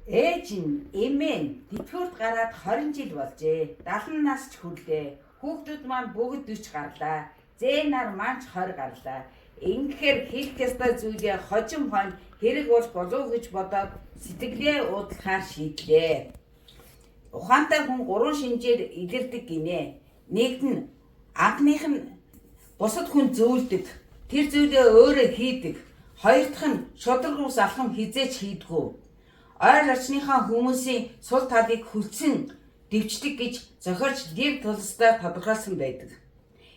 Ээж нь эмээ нь тэтгэврт гараад 20 жил болжээ. 70 нас ч хүрлээ. Хүүхдүүд маань бүгд 40 гарлаа. Зээ нар маань ч 20 гарлаа. Ингэхээр хийх ёстой зүйлээ хожим хонь хэрэг бол болов гэж бодоод сэтгэлээ уудлахаар шийдлээ. Ухаантай хүн 3 шинжээр илэрдэг гинэ. Нэгд нь анхных нь бусад хүн зөвлөдөг. Тэр зүйлээ өөрөө хийдэг. Хоёр дахь нь шудраг ус алхам хизээч хийдгүү. Ойр орчныхаа хүмүүсийн сул талыг хүлцэн дэвчдэг гэж зохиолч Лев Толстой тодорхойлсон байдаг.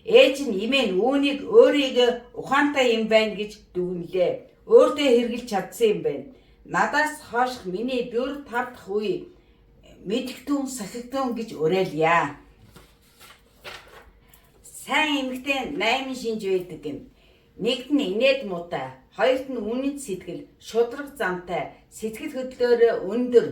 Ээж нь эмээ нь үүнийг өөрийгөө ухаантай юм байна гэж дүгнэлээ. Өөртөө хэрглэж чадсан юм байна. Надаас хойших миний 4-5 дахь үе мэдгтүүн сахигтүүн гэж уриалъя. Сайн эмэгтэй 8 шинж байдаг юм. Нэгд нь инээд муутай, хоёрт нь үнэт сэтгэл, шудраг замтай, сэтгэл хөдлөөрөө өндөр,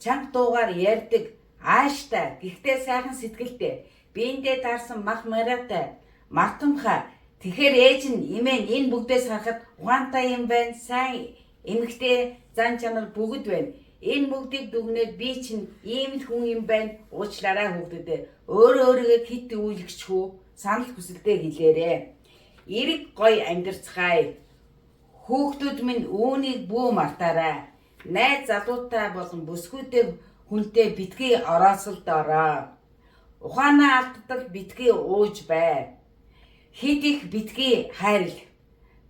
чанга дуугаар ярьдаг, ааштай, гэхдээ сайхан сэтгэлтэй, биендээ таарсан мах маргатай, мартамхай. Тэгэхээр ээж нь эмээ нь энэ бүгдээс харахад ухаантай юм байна, сайн эмэгтэй зан чанар бүгд байна. Энэ бүгдийг дүгнээд би чинь ийм л хүн юм байна. Уучлаарай хүүхдүүдээ. Өөрийгөө хит үүлгч хүү санал хүсэлтэд хэлээрээ. Эрэг гоё амьдарцгаая. Хүүхдүүд минь үүнийг бүү мартаарай. Найз залуутай болон бүсгүйтэй хүнтэй битгий ороосолдороо. Ухаанаа алдтал битгий ууж бай. Хит их битгий хайрл.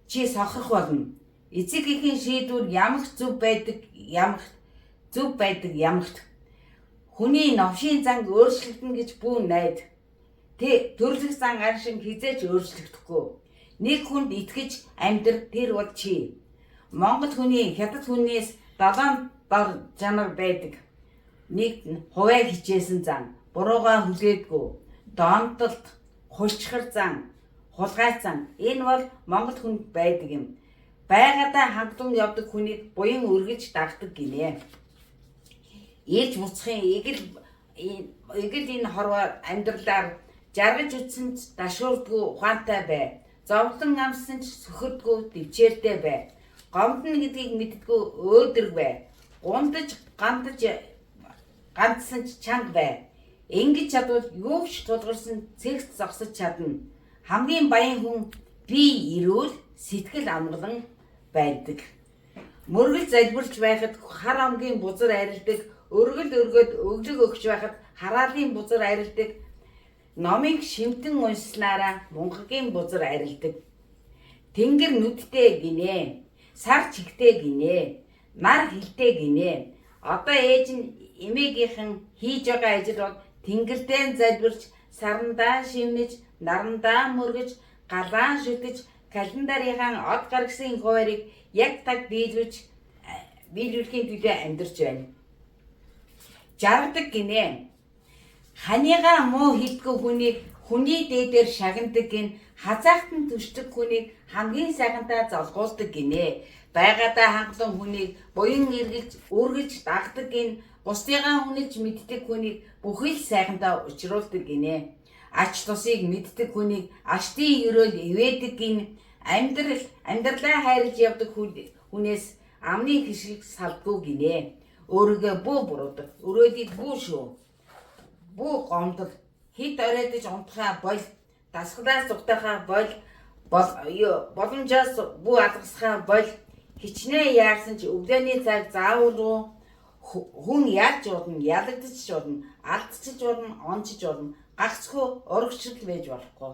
Чи сохрох болно. Эцэг эхийн шийдвэр ямагт зөв байдаг, ямагт. Хүний новшийн занг өөрчлөгдөн гэж бүү найд. Төрлөх зан аршин хизээч өөрчлөгдөхгүй. Нэг хүнд итгэж амьдрах тэр бол чи. Монгол хүний хятад хүнээс 7 дор жанар байдаг. Нэг хуваа хичээсэн зан, буруугаа хүлээдгүй, донтолт, хулчхар зан, хулгай зан. Энэ бол монгол хүнд байдаг юм. Байгаадаа хандлан явдаг хүнийг буян үргэлж дагдаг гинэ. Ээж буцахын эгэл энэ хорвоо амьдралаар жаргаж үтсэн ч дашуурдгүй ухаантай бай. Зовлон амссан ч сөхөрдгүй дэвчээртэй бай. Гомдно гэдгийг мэддэггүй өөдрөг бай. Гандаж ганцсан ч чанга бай. Ингэж чадвал юу ч тулгарсан цэгц зогсож чадна. Хамгийн баян хүн бие эрүүл сэтгэл амгалан байдаг. Мөргөл залбирч байхад хар амгийн бузар арилдаг, өргөл өргөд өглөг өгч байхад хараалын бузар арилдаг. Номыг шимтэн уншснараа мунхагийн бузар арилдаг. Тэнгэр нүдтэй гинэ, сар чигтэй гинэ, нар хилтэй гинэ. Одоо ээж нь эмээгийнхэн хийж байгаа ажил бол тэнгэртэй залбирч, сарандаа шивнэж, нарандаа мөргөж, галаан шүтэж, календарийн од гаргасан хуваарийг яг таг биелүүлэхийн төлөө амьдарч байна. Жаргадаг гинэ. Ханигаа муу хэлдэггүй хүнийг хүний дээдээр шагнадаг гин, хазаахтан түшдэг хүнийг хамгийн сайхантай золгуулдаг гинэ. Байгаадаа хангалан хүнийг буян үргэлж дагдаг гин, бусдыгаа хүнэлж мэддэг хүнийг бүхий л сайхантай учруулдаг гинэ. Ач тусыг мэддэг хүнийг аштын өрөөл ивэдэг гин, амьдралаа хайрлж явдаг хүнээс амны хишиг салдгүй гинэ. Өөрийгөө бүү буруудаг, өрөөдийг бүү шүү. Бүү гомдол, хит оройдож унтахаа бол, дасгалаас зүгтахаа бол, боломжоос бүү алгасхаа бол, хичнээн яарсан ч өглөөний цаг заавал хүн яаж жуудна, ялагдчих жуудна, алдчих жуудна, ончиж жуудна, гагцхүү урагшил байж болохгүй.